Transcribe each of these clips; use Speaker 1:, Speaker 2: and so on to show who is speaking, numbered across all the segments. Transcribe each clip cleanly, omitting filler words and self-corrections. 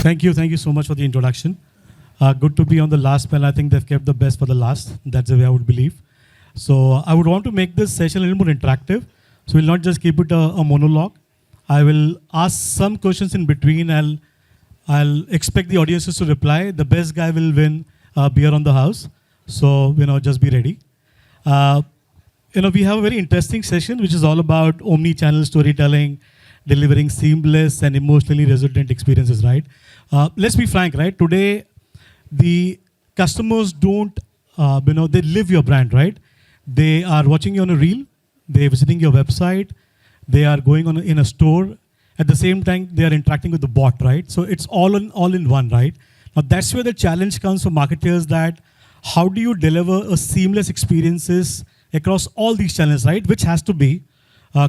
Speaker 1: Thank you so much for the introduction. Good to be on the last panel. I think they've kept the best for the last. That's the way I would believe. So I would want to make this session a little more interactive. So we'll not just keep it a monologue. I will ask some questions in between. I'll expect the audiences to reply. The best guy will win beer on the house. So, just be ready. We have a very interesting session, which is all about omni-channel storytelling, delivering seamless and emotionally resilient experiences, right? Let's be frank, right? Today, the customers don't, they live your brand, right? They are watching you on a reel, they're visiting your website, they are going in a store. At the same time, they are interacting with the bot, right? So it's all in one, right? Now that's where the challenge comes for marketers, that how do you deliver a seamless experiences across all these channels, right? Which has to be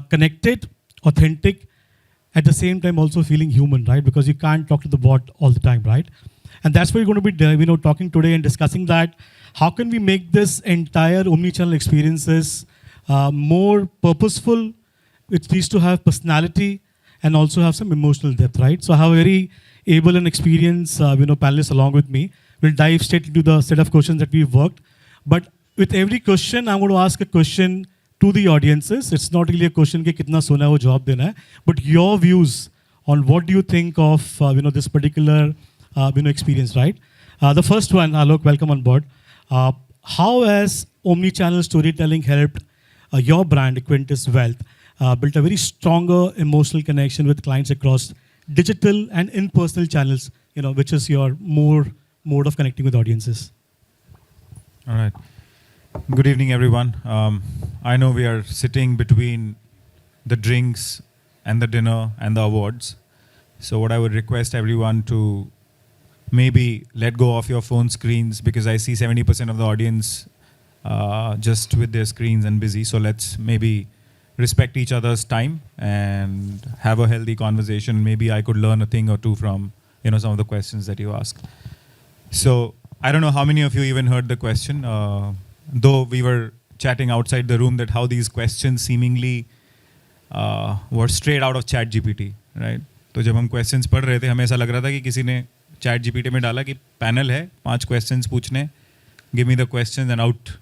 Speaker 1: connected, authentic, at the same time also feeling human, right? Because you can't talk to the bot all the time, right? And that's where we're going to be talking today and discussing that. How can we make this entire omnichannel experiences more purposeful? It needs to have personality and also have some emotional depth, right? So I have a very able and experienced panelists along with me. We'll dive straight into the set of questions that we've worked. But with every question, I'm going to ask a question to the audiences. It's not really a question कि कितना सोना है वो जवाब देना है, but your views on what do you think of this particular experience, right? The first one, Alok, welcome on board. How has omni-channel storytelling helped your brand, Equentis Wealth, built a very stronger emotional connection with clients across digital and in-personal channels, which is your more mode of connecting with audiences?
Speaker 2: All right. Good evening, everyone. I know we are sitting between the drinks and the dinner and the awards. So what I would request everyone to maybe let go of your phone screens, because I see 70% of the audience just with their screens and busy. So let's maybe respect each other's time and have a healthy conversation. Maybe I could learn a thing or two from some of the questions that you ask. So I don't know how many of you even heard the question, though we were chatting outside the room that how these questions seemingly were straight out of ChatGPT, right? तो जब हम questions पढ़ रहे थे, हमें ऐसा लग रहा था कि किसी ने ChatGPT में डाला कि panel है, 5 questions पूछने, give me the questions and out.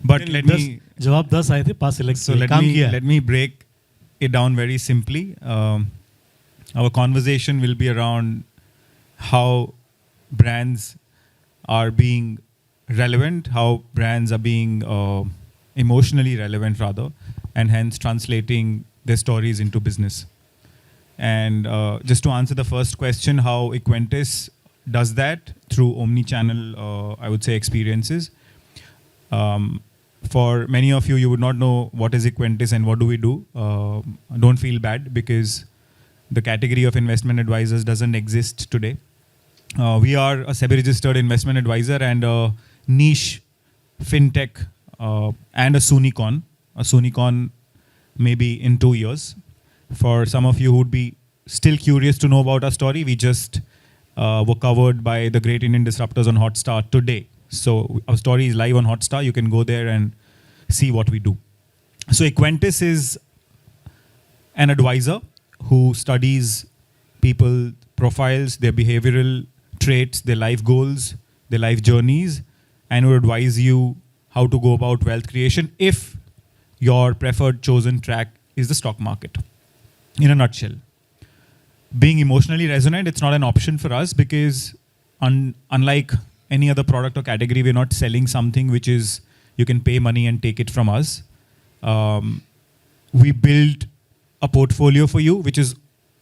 Speaker 2: But let me
Speaker 1: जवाब 10 आए थे, 5 select.
Speaker 2: So let me break it down very simply. Our conversation will be around how brands are being relevant, how brands are being emotionally relevant rather, and hence translating their stories into business. And just to answer the first question, how Equentis does that through omni-channel, I would say, experiences. For many of you, you would not know what is Equentis and what do we do. Don't feel bad, because the category of investment advisors doesn't exist today. We are a SEBI-registered investment advisor and a niche fintech and a Sunicon. A Sunicon maybe in 2 years. For some of you who would be still curious to know about our story, we just were covered by the great Indian disruptors on Hotstar today. So our story is live on Hotstar. You can go there and see what we do. So Equentis is an advisor who studies people profiles, their behavioral traits, their life goals, their life journeys, and will advise you how to go about wealth creation if your preferred chosen track is the stock market. In a nutshell, being emotionally resonant, it's not an option for us, because unlike any other product or category, we're not selling something which is you can pay money and take it from us. We build a portfolio for you which is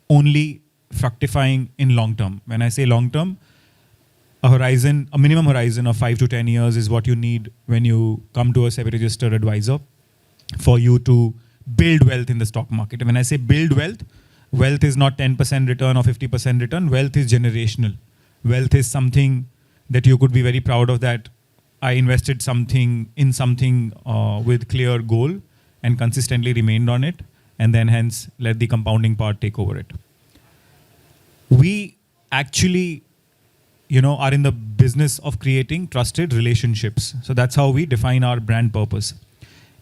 Speaker 2: only fructifying in long term. When I say long term, a minimum horizon of 5 to 10 years is what you need when you come to a SEBI-registered advisor for you to build wealth in the stock market. And when I say build wealth, wealth is not 10% return or 50% return. Wealth is generational. Wealth is something that you could be very proud of, that I invested in something with clear goal and consistently remained on it, and then hence let the compounding part take over it. We actually are in the business of creating trusted relationships. So that's how we define our brand purpose.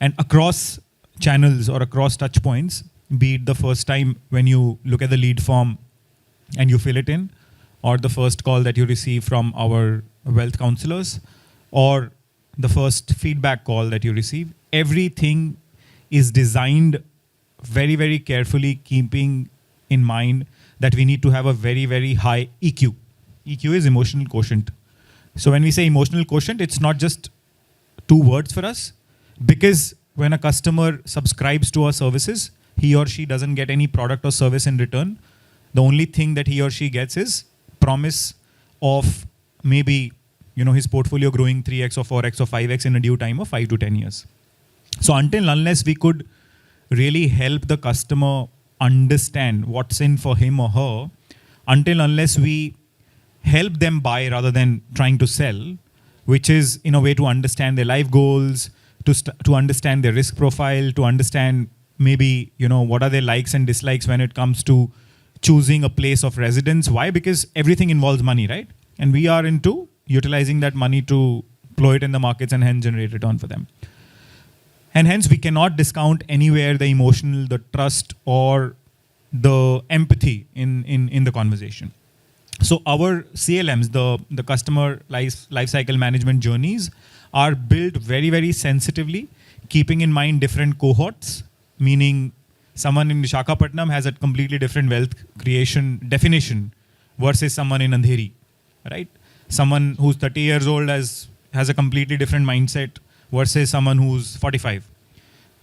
Speaker 2: And across channels or across touch points, be it the first time when you look at the lead form and you fill it in, or the first call that you receive from our wealth counselors, or the first feedback call that you receive. Everything is designed very, very carefully, keeping in mind that we need to have a very, very high EQ. EQ is emotional quotient. So when we say emotional quotient, it's not just two words for us, because when a customer subscribes to our services, he or she doesn't get any product or service in return. The only thing that he or she gets is promise of maybe, his portfolio growing 3x or 4x or 5x in a due time of 5 to 10 years. So until unless we could really help the customer understand what's in for him or her, until unless we help them buy rather than trying to sell, which is in a way to understand their life goals, to understand their risk profile, to understand maybe, what are their likes and dislikes when it comes to choosing a place of residence. Why? Because everything involves money, right? And we are into utilizing that money to ploy it in the markets and hence generate return for them. And hence we cannot discount anywhere the emotional, the trust, or the empathy in the conversation. So our CLMs, the customer life cycle management journeys, are built very, very sensitively, keeping in mind different cohorts, meaning someone in Visakhapatnam has a completely different wealth creation definition versus someone in Andheri, right? Someone who's 30 years old has a completely different mindset versus someone who's 45.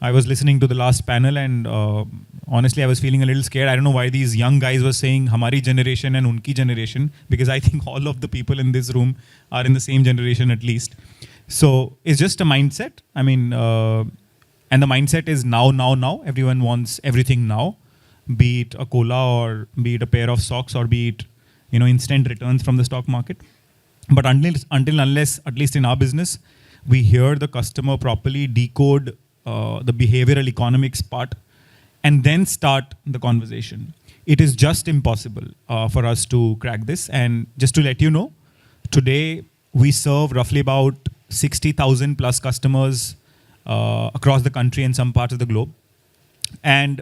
Speaker 2: I was listening to the last panel and honestly, I was feeling a little scared. I don't know why these young guys were saying Hamari generation and Unki generation, because I think all of the people in this room are in the same generation at least. So it's just a mindset. I mean, and the mindset is now. Everyone wants everything now, be it a cola or be it a pair of socks or be it, instant returns from the stock market. But until unless, at least in our business, we hear the customer properly, decode the behavioral economics part, and then start the conversation, it is just impossible for us to crack this. And just to let you know, today we serve roughly about 60,000 plus customers across the country and some parts of the globe. And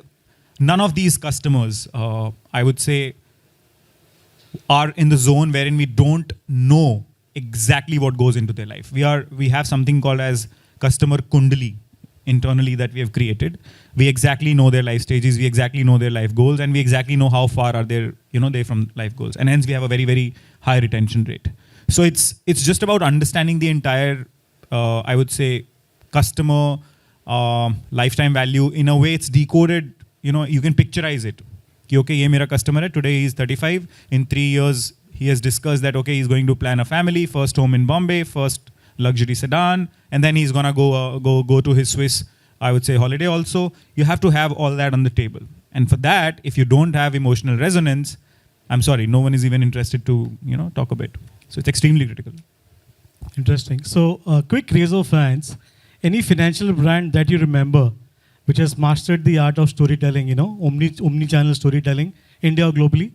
Speaker 2: none of these customers, I would say, are in the zone wherein we don't know exactly what goes into their life. We have something called as customer kundali internally that we have created. We exactly know their life stages, we exactly know their life goals, and we exactly know how far are they from life goals. And hence we have a very, very high retention rate. So it's just about understanding the entire, I would say, customer lifetime value. In a way, it's decoded. You can picturize it. Okay, ye mera customer hai, today he is 35. In 3 years, he has discussed that, okay, he's going to plan a family, first home in Bombay, first luxury sedan, and then he's going to go to his Swiss, I would say, holiday also. You have to have all that on the table. And for that, if you don't have emotional resonance, I'm sorry, no one is even interested to, talk about it. So it's extremely critical.
Speaker 1: Interesting. So quick raise of hands. Any financial brand that you remember which has mastered the art of storytelling, omni-channel storytelling, India or globally?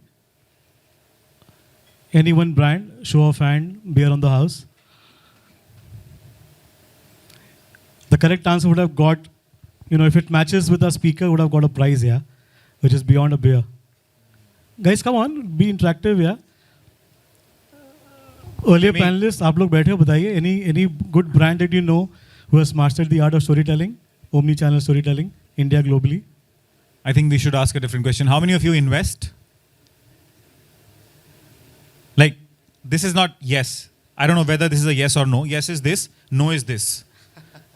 Speaker 1: Any one brand, show of hand, beer on the house? The correct answer would have got, if it matches with our speaker, would have got a prize, yeah, which is beyond a beer. Guys, come on, be interactive, yeah. Earlier panelists, आप लोग बैठे हो बताइए, any good brand that you know who has mastered the art of storytelling, omni-channel storytelling, India globally?
Speaker 2: I think we should ask a different question. How many of you invest? Like, this is not yes. I don't know whether this is a yes or no. Yes is this, no is this.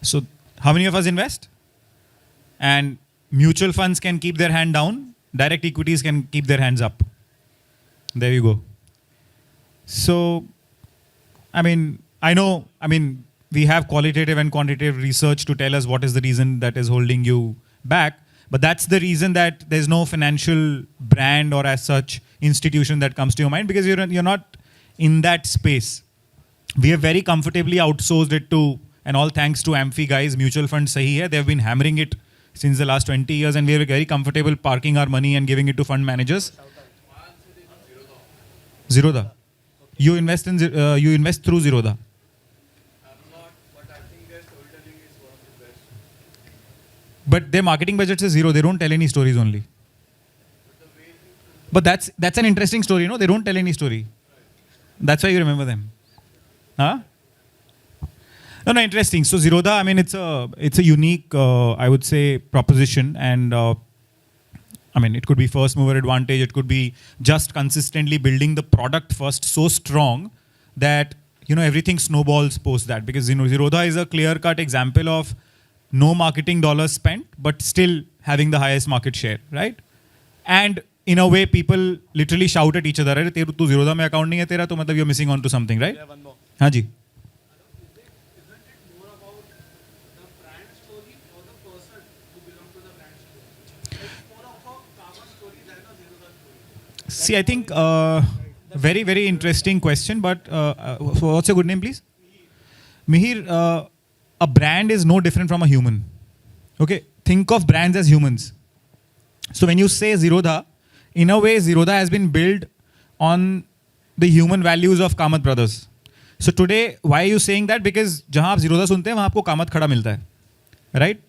Speaker 2: So how many of us invest? And mutual funds can keep their hand down. Direct equities can keep their hands up. There you go. So, we have qualitative and quantitative research to tell us what is the reason that is holding you back. But that's the reason that there's no financial brand or as such institution that comes to your mind, because you're not in that space. We have very comfortably outsourced it to, and all thanks to Amphi guys, mutual fund sahi hai. They've been hammering it since the last 20 years, and we are very comfortable parking our money and giving it to fund managers. Zerodha. You invest through Zerodha. But their marketing budget is zero. They don't tell any stories only. But that's an interesting story, They don't tell any story. That's why you remember them. Huh? No, interesting. So Zerodha, I mean, it's a unique, I would say, proposition. And I mean, it could be first mover advantage. It could be just consistently building the product first so strong that, everything snowballs post that. Because, Zerodha is a clear-cut example of no marketing dollars spent, but still having the highest market share, right? And in a way, people literally shout at each other, "Arey, tu Zerodha mein account nahi hai tera, to matlab you're missing on to something," right?
Speaker 3: Yeah, one more.
Speaker 2: Haan ji.
Speaker 3: Isn't it more about the brand story or the person who belong to the brand story? It's more of a common story than a Zerodha story.
Speaker 2: See, I think very, very interesting question. But so what's your good name, please? Mihir, a brand is no different from a human. Okay, think of brands as humans. So when you say Zerodha, in a way, Zerodha has been built on the human values of Kamath brothers. So today, why are you saying that? Because जहाँ आप Zerodha सुनते हैं, वहाँ आपको कामत खड़ा मिलता है, right?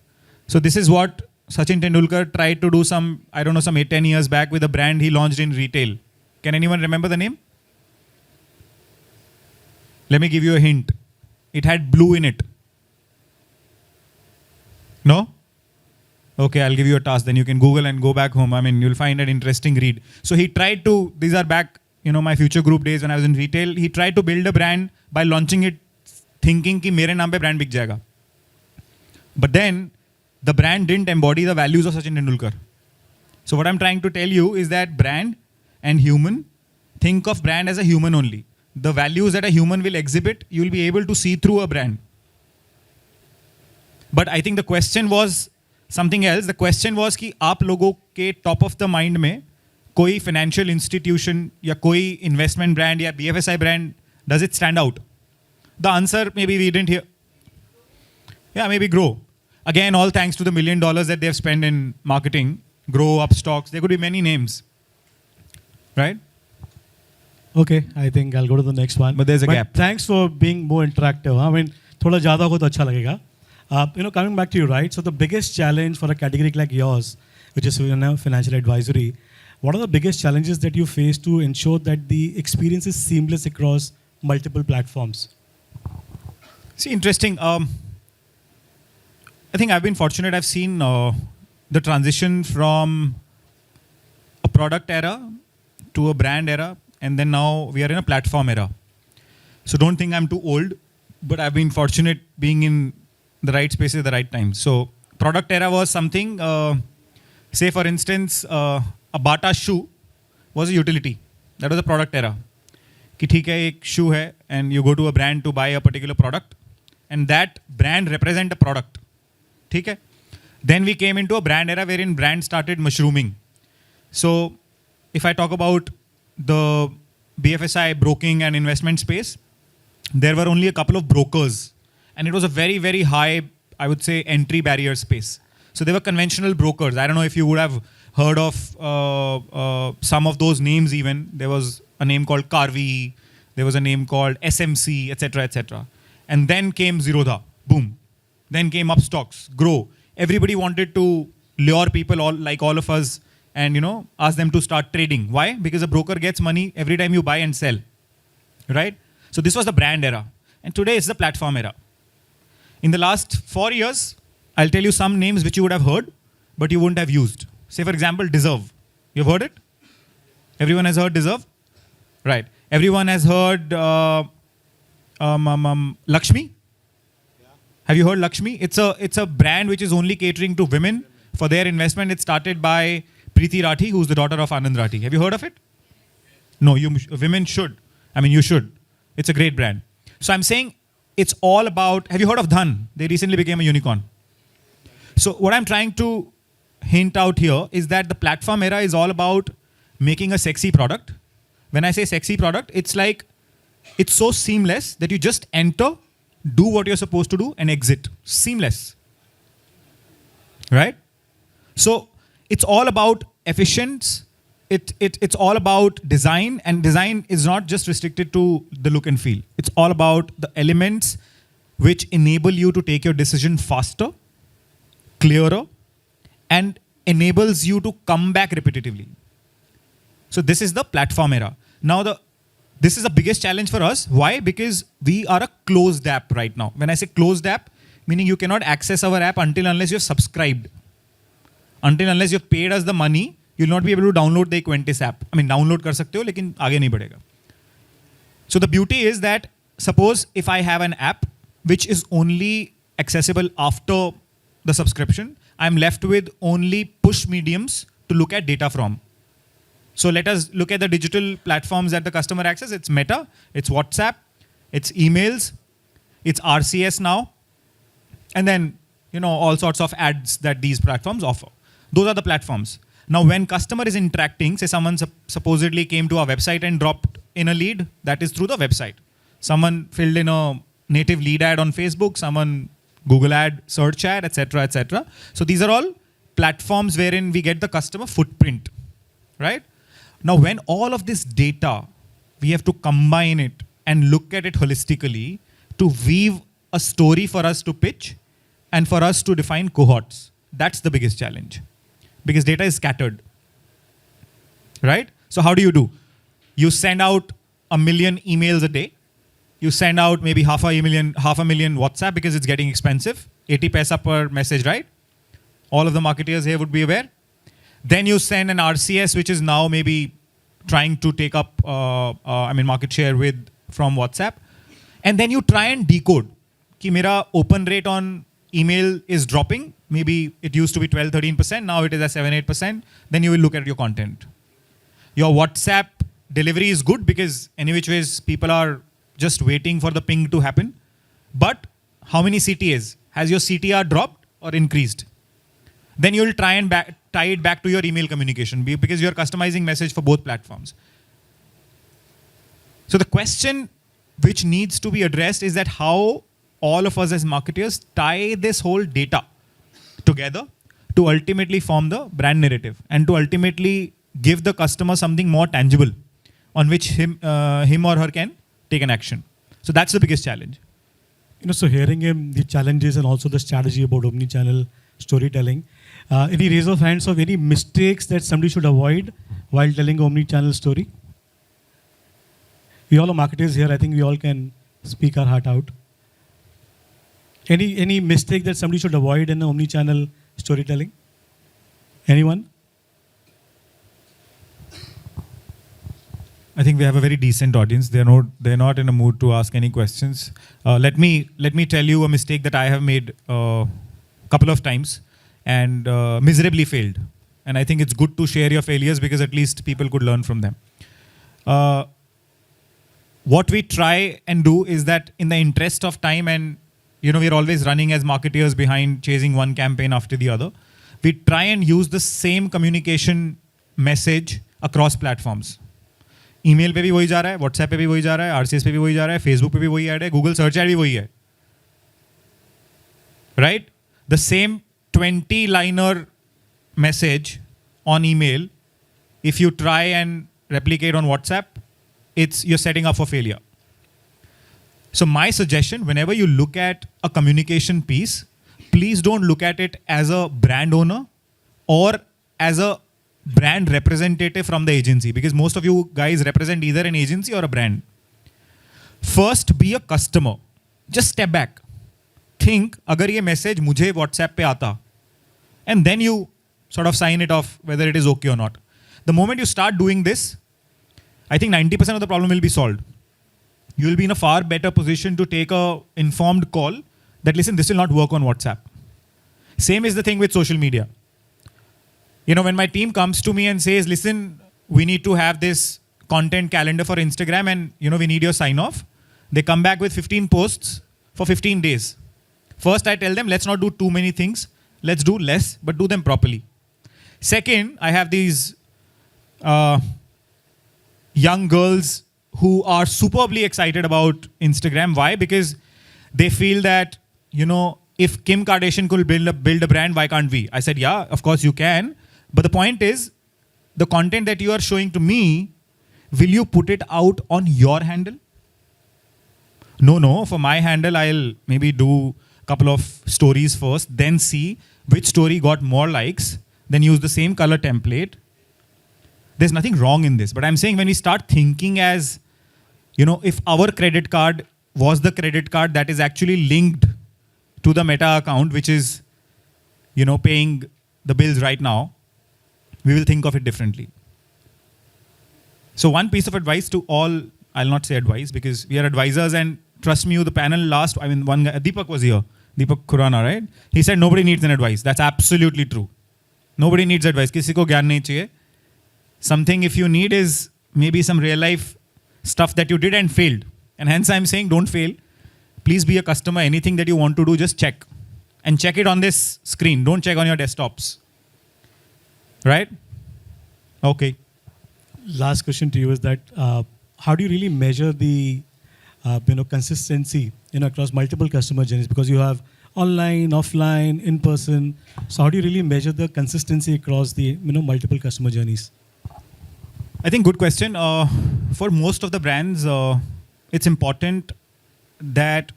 Speaker 2: So this is what Sachin Tendulkar tried to do some 8-10 years back with a brand he launched in retail. Can anyone remember the name? Let me give you a hint. It had blue in it. No? Okay, I'll give you a task. Then you can Google and go back home. I mean, you'll find an interesting read. So he tried to, these are back, my future group days when I was in retail. He tried to build a brand by launching it thinking कि मेरे नाम पे brand बिक जाएगा. But then the brand didn't embody the values of Sachin Tendulkar. So what I'm trying to tell you is that brand and human, think of brand as a human only. The values that a human will exhibit, you'll be able to see through a brand. But I think the question was something else. The question was कि आप लोगों के top of the mind में कोई financial institution या कोई investment brand या BFSI brand, does it stand out? The answer maybe we didn't hear. Yeah, maybe Grow. Again, all thanks to the $1 million that they've spent in marketing. Grow, Upstocks, there could be many names. Right?
Speaker 1: Okay, I think I'll go to the next one.
Speaker 2: But there's a gap.
Speaker 1: Thanks for being more interactive. I mean, थोड़ा ज़्यादा हो तो अच्छा लगेगा. Coming back to you, right? So the biggest challenge for a category like yours, which is financial advisory, what are the biggest challenges that you face to ensure that the experience is seamless across multiple platforms?
Speaker 2: See, interesting. I think I've been fortunate. I've seen the transition from a product era to a brand era, and then now we are in a platform era. So don't think I'm too old, but I've been fortunate being in the right spaces at the right time. So product era was something, say for instance, a Bata shoe was a utility. That was a product era. कि ठीक है एक shoe है and you go to a brand to buy a particular product and that brand represent a product. ठीक है? Then we came into a brand era wherein brand started mushrooming. So if I talk about the BFSI broking and investment space, there were only a couple of brokers. And it was a very, very high, I would say, entry barrier space. So there were conventional brokers. I don't know if you would have heard of some of those names even. There was a name called Carvey. There was a name called SMC, etc., etc. And then came Zerodha. Boom. Then came Upstocks, Grow. Everybody wanted to lure people all of us and, ask them to start trading. Why? Because a broker gets money every time you buy and sell. Right? So this was the brand era. And today it's the platform era. In the last 4 years, I'll tell you some names which you would have heard, but you wouldn't have used. Say, for example, Deserve. You've heard it? Everyone has heard Deserve? Right. Everyone has heard Lakshmi?
Speaker 3: Yeah.
Speaker 2: Have you heard Lakshmi? It's a brand which is only catering to women. For their investment, it's started by Preeti Rathi, who's the daughter of Anand Rathi. Have you heard of it? No, women should. I mean, you should. It's a great brand. So I'm saying it's all about, have you heard of Dhan? They recently became a unicorn. So what I'm trying to hint out here is that the platform era is all about making a sexy product. When I say sexy product, it's like, it's so seamless that you just enter, do what you're supposed to do and exit. Seamless. Right? So it's all about efficiency. It's all about design, and design is not just restricted to the look and feel. It's all about the elements which enable you to take your decision faster, clearer, and enables you to come back repetitively. So this is the platform era. Now this is the biggest challenge for us. Why? Because we are a closed app right now. When I say closed app, meaning you cannot access our app until unless you're subscribed. Until unless you've paid us the money, you'll not be able to download the Equentis app. I mean, download kar sakte ho, lekin aage nahi badhega. So the beauty is that suppose if I have an app which is only accessible after the subscription, I'm left with only push mediums to look at data from. So let us look at the digital platforms that the customer access. It's Meta, it's WhatsApp, it's emails, it's RCS now, and then all sorts of ads that these platforms offer. Those are the platforms. Now, when customer is interacting, say someone supposedly came to our website and dropped in a lead, that is through the website. Someone filled in a native lead ad on Facebook, someone Google ad, search ad, etc., etc. So these are all platforms wherein we get the customer footprint, right? Now, when all of this data, we have to combine it and look at it holistically to weave a story for us to pitch and for us to define cohorts. That's the biggest challenge because data is scattered, right? So how do? You send out 1 million emails a day. You send out maybe half a million WhatsApp because it's getting expensive. 80 paisa per message, right? All of the marketers here would be aware. Then you send an RCS, which is now maybe trying to take up market share from WhatsApp. And then you try and decode कि मेरा open rate on email is dropping. Maybe it used to be 12-13%. Now it is at 7-8%. Then you will look at your content. Your WhatsApp delivery is good because any which ways people are just waiting for the ping to happen. But how many CTAs? Has your CTR dropped or increased? Then you will try and tie it back to your email communication because you're customizing message for both platforms. So the question which needs to be addressed is that how all of us as marketers tie this whole data together to ultimately form the brand narrative and to ultimately give the customer something more tangible on which him or her can take an action. So that's the biggest challenge.
Speaker 1: So hearing him, the challenges and also the strategy about omnichannel storytelling. Any raise of hands of any mistakes that somebody should avoid while telling omnichannel story? We all are marketers here. I think we all can speak our heart out. Any mistake that somebody should avoid in the omnichannel storytelling? Anyone?
Speaker 2: I think we have a very decent audience. They're not in a mood to ask any questions. Let me tell you a mistake that I have made a couple of times and miserably failed. And I think it's good to share your failures because at least people could learn from them. What we try and do is that in the interest of time and we're always running as marketers behind chasing one campaign after the other. We try and use the same communication message across platforms. Email पे भी वही जा रहा है, WhatsApp पे भी वही जा रहा है, आरसीएस पे भी वही जा रहा है, फेसबुक पे भी वही ऐड है, गूगल सर्च ऐड भी वही है, right? The same 20-liner message on email, if you try and replicate on WhatsApp, you're setting up for failure. So my suggestion, whenever you look at a communication piece, please don't look at it as a brand owner or as a brand representative from the agency, because most of you guys represent either an agency or a brand. First, be a customer. Just step back. Think, agar ye message mujhe WhatsApp pe aata, and then you sort of sign it off whether it is okay or not. The moment you start doing this, I think 90% of the problem will be solved. You will be in a far better position to take a informed call that, listen, this will not work on WhatsApp. Same is the thing with social media. When my team comes to me and says, listen, we need to have this content calendar for Instagram and, we need your sign off. They come back with 15 posts for 15 days. First, I tell them, let's not do too many things. Let's do less, but do them properly. Second, I have these young girls who are superbly excited about Instagram. Why? Because they feel that, if Kim Kardashian could build a brand, why can't we? I said, yeah, of course you can. But the point is, the content that you are showing to me, will you put it out on your handle? No. For my handle, I'll maybe do a couple of stories first, then see which story got more likes, then use the same color template. There's nothing wrong in this. But I'm saying when we start thinking as, if our credit card was the credit card that is actually linked to the Meta account, which is, paying the bills right now, we will think of it differently. So one piece of advice to all, I'll not say advice because we are advisors, and trust me, the panel last, one guy, Deepak was here, Deepak Khurana, right? He said nobody needs an advice. That's absolutely true. Nobody needs advice. Kisi ko gyan nahi chahiye. Something if you need is maybe some real life stuff that you did and failed. And hence I'm saying don't fail. Please be a customer. Anything that you want to do, just check. And check it on this screen. Don't check on your desktops. Right? Okay.
Speaker 1: Last question to you is that how do you really measure the consistency across multiple customer journeys, because you have online, offline, in person. So how do you really measure the consistency across the multiple customer journeys?
Speaker 2: I think good question. For most of the brands, it's important that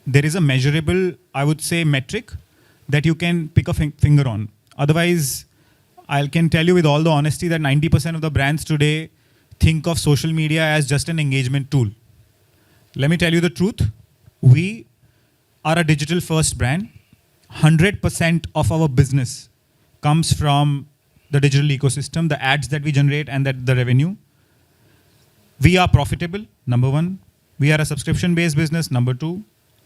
Speaker 2: there is a measurable, I would say, metric that you can pick a finger on. Otherwise, I can tell you with all the honesty that 90% of the brands today think of social media as just an engagement tool. Let me tell you the truth. We are a digital first brand. 100% of our business comes from the digital ecosystem, the ads that we generate and the revenue. We are profitable, number one. We are a subscription-based business, number two.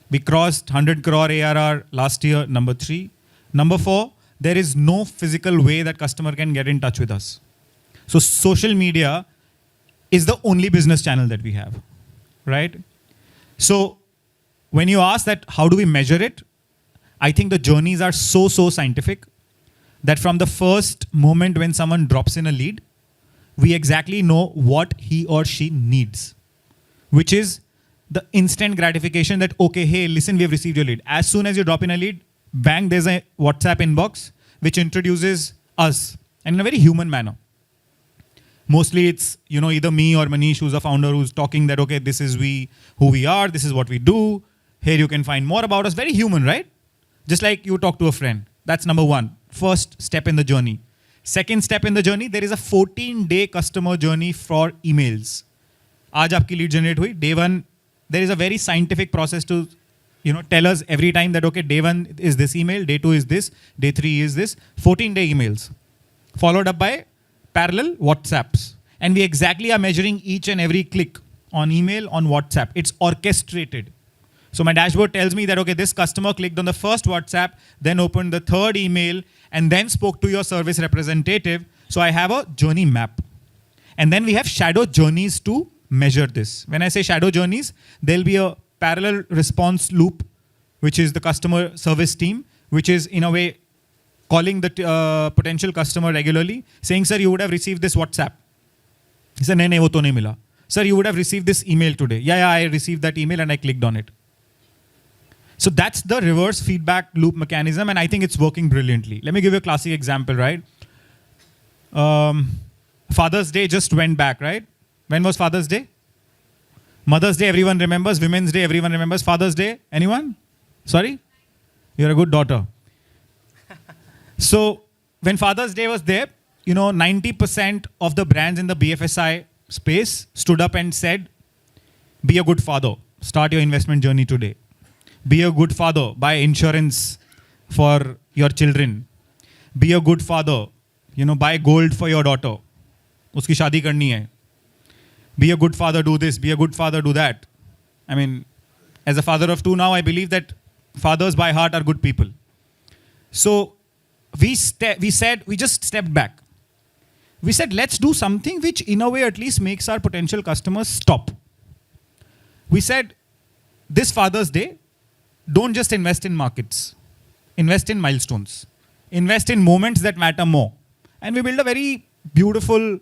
Speaker 2: We crossed 100 crore ARR last year, number three. Number four, there is no physical way that customer can get in touch with us. So social media is the only business channel that we have, right? So when you ask that, how do we measure it? I think the journeys are so scientific that from the first moment when someone drops in a lead, we exactly know what he or she needs, which is the instant gratification that, okay, hey, listen, we have received your lead. As soon as you drop in a lead, bang, there's a WhatsApp inbox which introduces us, and in a very human manner. Mostly it's, either me or Manish, who's a founder, who's talking that, okay, this is who we are, this is what we do. Here you can find more about us. Very human, right? Just like you talk to a friend. That's number one. First step in the journey. Second step in the journey, there is a 14-day customer journey for emails. Aaj aapki lead generate hui. Day one, there is a very scientific process to tell us every time that, okay, day one is this email, day two is this, day three is this. 14-day emails. Followed up by parallel WhatsApps. And we exactly are measuring each and every click on email, on WhatsApp. It's orchestrated. So my dashboard tells me that, okay, this customer clicked on the first WhatsApp, then opened the third email, and then spoke to your service representative. So I have a journey map. And then we have shadow journeys to measure this. When I say shadow journeys, there'll be a parallel response loop, which is the customer service team, which is in a way calling the potential customer regularly, saying, sir, you would have received this WhatsApp. He said, nahi, wo to nahi mila. Sir, you would have received this email today. Yeah, I received that email and I clicked on it. So that's the reverse feedback loop mechanism, and I think it's working brilliantly. Let me give you a classic example, right? Father's Day just went back, right? When was Father's Day? Mother's Day, everyone remembers. Women's Day, everyone remembers. Father's Day, anyone? Sorry? You're a good daughter. So when Father's Day was there, 90% of the brands in the BFSI space stood up and said, be a good father. Start your investment journey today. Be a good father. Buy insurance for your children. Be a good father. Buy gold for your daughter. Uski shaadi karni hai. Be a good father, do this. Be a good father, do that. I mean, as a father of two now, I believe that fathers by heart are good people. So we just stepped back. We said, let's do something which in a way at least makes our potential customers stop. We said, this Father's Day, don't just invest in markets. Invest in milestones. Invest in moments that matter more. And we built a very beautiful,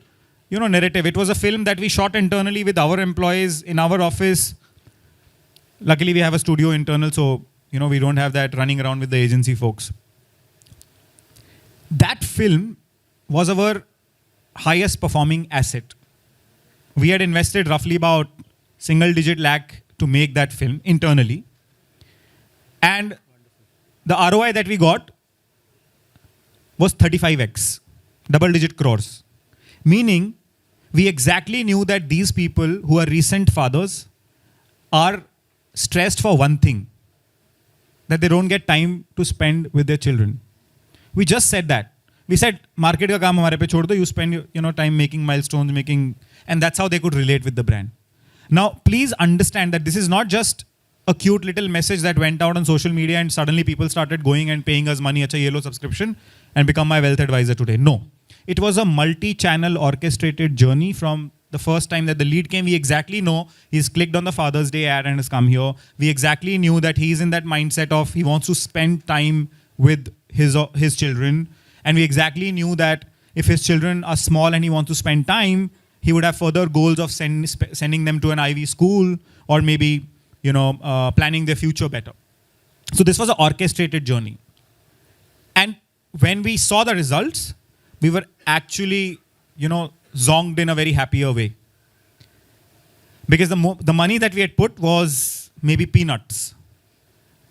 Speaker 2: narrative. It was a film that we shot internally with our employees in our office. Luckily, we have a studio internal, so, we don't have that running around with the agency folks. That film was our highest performing asset. We had invested roughly about single-digit lakh to make that film internally. And the ROI that we got was 35x, double-digit crores. Meaning, we exactly knew that these people who are recent fathers are stressed for one thing, that they don't get time to spend with their children. We just said that. We said, market ka kaam hamare pe chhod do, you spend time making milestones, and that's how they could relate with the brand. Now, please understand that this is not just a cute little message that went out on social media and suddenly people started going and paying us money, acha ye lo subscription, and become my wealth advisor today. No. It was a multi-channel orchestrated journey. From the first time that the lead came, we exactly know he's clicked on the Father's Day ad and has come here. We exactly knew that he's in that mindset of he wants to spend time with his children. And we exactly knew that if his children are small and he wants to spend time, he would have further goals of sending them to an Ivy school, or maybe planning their future better. So this was an orchestrated journey. And when we saw the results, we were actually, zonged in a very happier way. Because the money that we had put was maybe peanuts.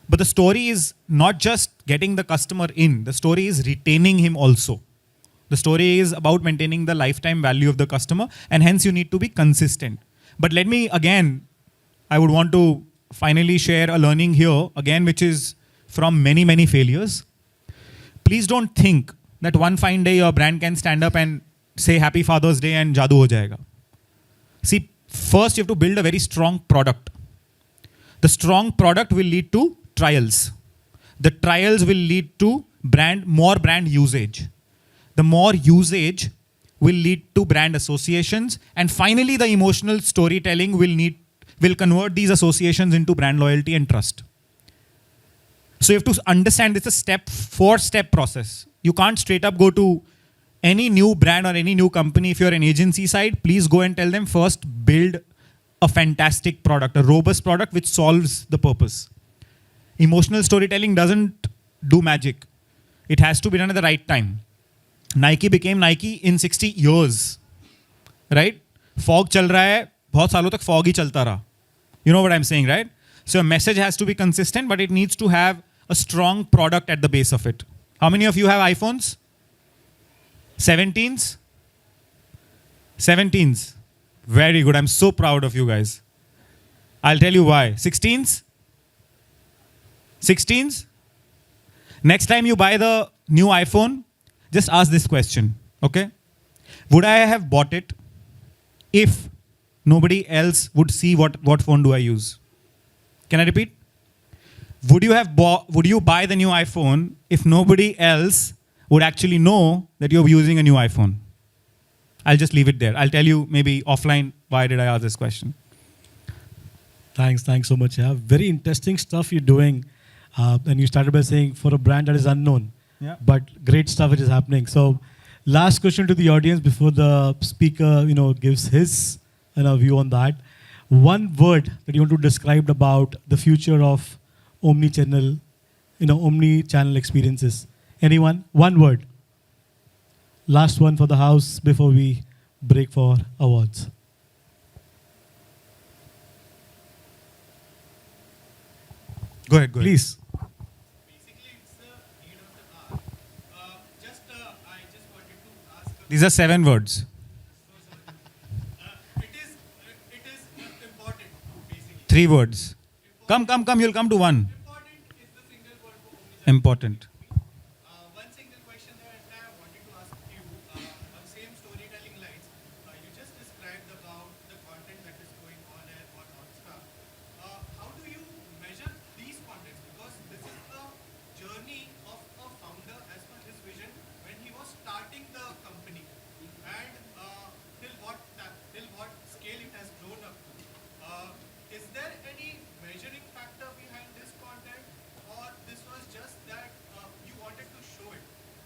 Speaker 2: But the story is not just getting the customer in, the story is retaining him also. The story is about maintaining the lifetime value of the customer, and hence you need to be consistent. But let me again, I would want to finally share a learning here, again, which is from many, many failures. Please don't think that one fine day your brand can stand up and say Happy Father's Day and jadoo ho jayega. See, first you have to build a very strong product. The strong product will lead to trials. The trials will lead to more brand usage. The more usage will lead to brand associations. And finally, the emotional storytelling will convert these associations into brand loyalty and trust. So you have to understand it's a 4-step process. You can't straight up go to any new brand or any new company. If you're an agency side, please go and tell them first build a fantastic product, a robust product which solves the purpose. Emotional storytelling doesn't do magic. It has to be done at the right time. Nike became Nike in 60 years, right? Fog chal raha hai, bahut saalon tak fog hi chalta raha. You know what I'm saying, right? So a message has to be consistent, but it needs to have a strong product at the base of it. How many of you have iPhones? 17s? 17s. Very good. I'm so proud of you guys. I'll tell you why. 16s? 16s? Next time you buy the new iPhone, just ask this question, okay? Would I have bought it if nobody else would see what phone do I use? Can I repeat? Would you buy the new iPhone if nobody else would actually know that you're using a new iPhone? I'll just leave it there. I'll tell you maybe offline why did I ask this question.
Speaker 1: Thanks so much. Yeah. Very interesting stuff you're doing. And you started by saying for a brand that is unknown, but great stuff which is happening. So last question to the audience before the speaker, gives his view on that. One word that you want to describe about the future of omnichannel, omnichannel experiences. Anyone? One word. Last one for the house before we break for awards.
Speaker 2: Go ahead.
Speaker 1: Please.
Speaker 3: Basically, it's the need of the hour. I just wanted to ask.
Speaker 2: These are 7 words.
Speaker 3: It is important, basically.
Speaker 2: 3 words. Come. You'll come to one.
Speaker 3: Important is the single word for omnichannel.
Speaker 2: Important.
Speaker 3: One single question that I wanted to ask you, on same storytelling lines, you just described about the content that is going on and on stuff. How do you measure these contents? Because this is the journey of a founder as per his vision when he was starting the company, and till what scale it has grown up to. Is there any measuring factor behind this content, or this was just that you wanted to show it,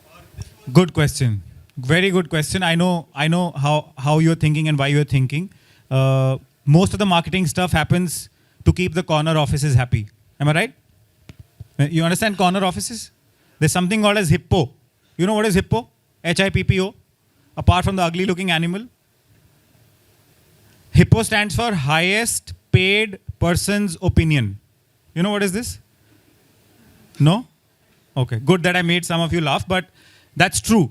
Speaker 3: or this was
Speaker 2: Good question. Very good question. I know how you're thinking and why you're thinking. Most of the marketing stuff happens to keep the corner offices happy. Am I right? You understand corner offices? There's something called as hippo. You know what is hippo? HIPPO. Apart from the ugly looking animal. Hippo stands for highest paid person's opinion. You know what is this? No? Okay, good that I made some of you laugh, but that's true.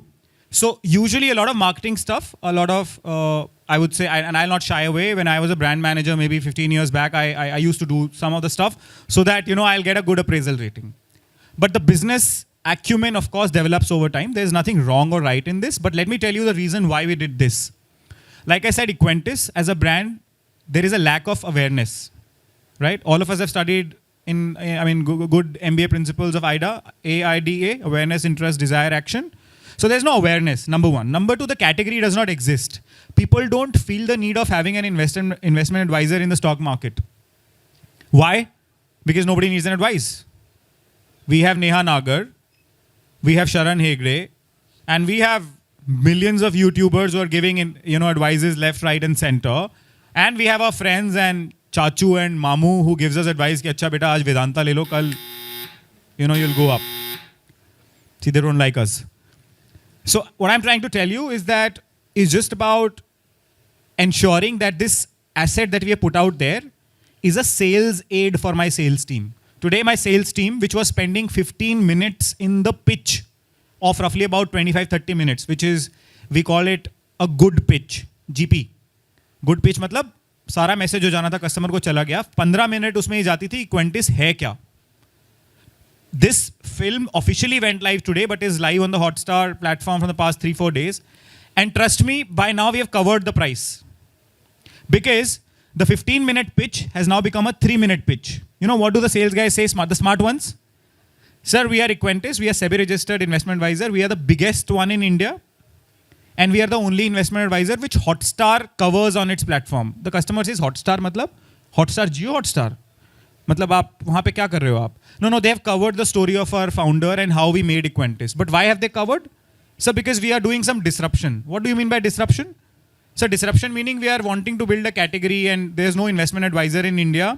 Speaker 2: So usually a lot of marketing stuff, a lot of, I would say, and I'll not shy away. When I was a brand manager, maybe 15 years back, I used to do some of the stuff so that, I'll get a good appraisal rating. But the business acumen, of course, develops over time. There's nothing wrong or right in this, but let me tell you the reason why we did this. Like I said, Equentis, as a brand, there is a lack of awareness, right? All of us have studied good MBA principles of AIDA, AIDA, awareness, interest, desire, action. So there's no awareness, number one. Number two, the category does not exist. People don't feel the need of having an investment advisor in the stock market. Why? Because nobody needs an advice. We have Neha Nagar, we have Sharan Hegde, and we have millions of YouTubers who are giving advices left, right, and center. And we have our friends and Chachu and Mamu who gives us advice ki acha beta aaj Vedanta le lo, kal you'll go up. See, they don't like us. So what I'm trying to tell you is that it's just about ensuring that this asset that we have put out there is a sales aid for my sales team. Today, my sales team, which was spending 15 minutes in the pitch of roughly about 25-30 minutes, which is, we call it a good pitch, GP. Good pitch मतलब सारा message हो जाना था, customer को चला गया, 15 minute उसमें ही जाती थी, Equentis है क्या? This film officially went live today, but is live on the Hotstar platform from the past 3-4 days. And trust me, by now we have covered the price. Because the 15-minute pitch has now become a 3-minute pitch. What do the sales guys say, the smart ones? Sir, we are Equentis, we are SEBI-registered investment advisor. We are the biggest one in India. And we are the only investment advisor which Hotstar covers on its platform. The customer says, Hotstar matlab? Hotstar Jio Hotstar? मतलब आप वहाँ पे क्या कर रहे हो आप? No, they have covered the story of our founder and how we made Equentis. But why have they covered? Sir, because we are doing some disruption. What do you mean by disruption? Sir, disruption meaning we are wanting to build a category and there is no investment advisor in India.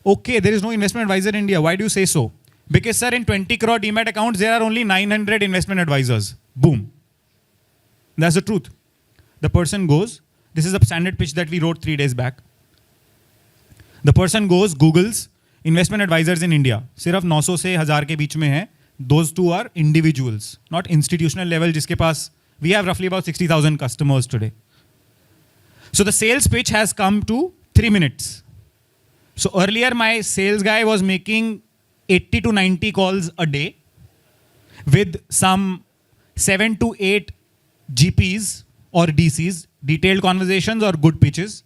Speaker 2: Okay, there is no investment advisor in India. Why do you say so? Because sir, in 20 crore Demat accounts, there are only 900 investment advisors. Boom. That's the truth. The person goes, this is a standard pitch that we wrote 3 days back. The person goes, Googles, investment advisors in India. सिर्फ 900 से 1000 के बीच में है. Those two are individuals, not institutional level जिसके पास, we have roughly about 60,000 customers today. So the sales pitch has come to 3 minutes. So earlier my sales guy was making 80 to 90 calls a day with some 7 to 8 GPs or DCs, detailed conversations or good pitches.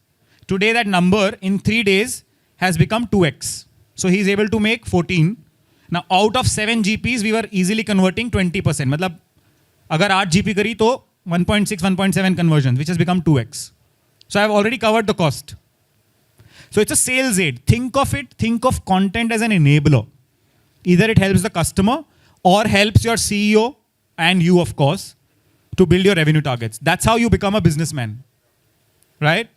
Speaker 2: Today that number in 3 days has become 2x. So he's able to make 14. Now out of 7 GPs, we were easily converting 20%. मतलब अगर 8 GP करी तो 1.6, 1.7 conversions, which has become 2x. So I've already covered the cost. So it's a sales aid. Think of content as an enabler. Either it helps the customer or helps your CEO and you, of course, to build your revenue targets. That's how you become a businessman, right?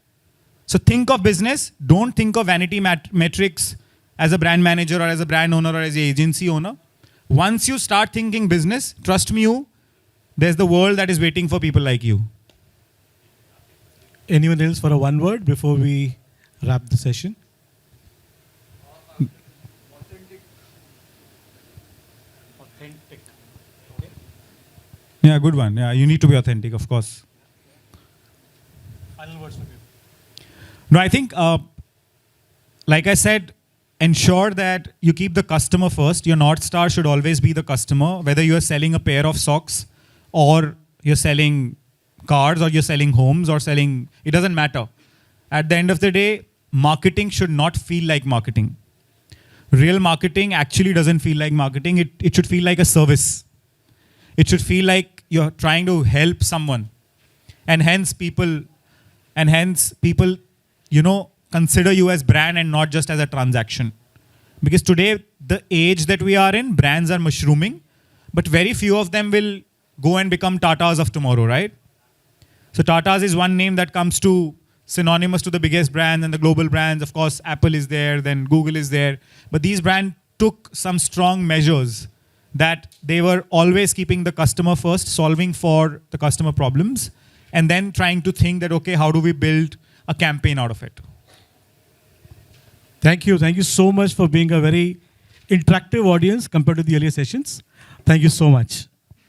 Speaker 2: So think of business. Don't think of vanity metrics as a brand manager or as a brand owner or as an agency owner. Once you start thinking business, trust me, there's the world that is waiting for people like you.
Speaker 1: Anyone else for a one word before we wrap the session? Authentic. Okay.
Speaker 2: Yeah, good one. Yeah, you need to be authentic, of course.
Speaker 1: Final words from you.
Speaker 2: No, I think, like I said, ensure that you keep the customer first. Your North Star should always be the customer, whether you are selling a pair of socks or you're selling cars or you're selling homes or selling, it doesn't matter. At the end of the day, marketing should not feel like marketing. Real marketing actually doesn't feel like marketing. It should feel like a service. It should feel like you're trying to help someone. And hence people, consider you as brand and not just as a transaction. Because today, the age that we are in, brands are mushrooming, but very few of them will go and become Tatas of tomorrow, right? So Tatas is one name that comes to synonymous to the biggest brands and the global brands. Of course, Apple is there, then Google is there. But these brands took some strong measures that they were always keeping the customer first, solving for the customer problems, and then trying to think that, okay, how do we build a campaign out of it?
Speaker 1: Thank you. Thank you so much for being a very interactive audience compared to the earlier sessions. Thank you so much.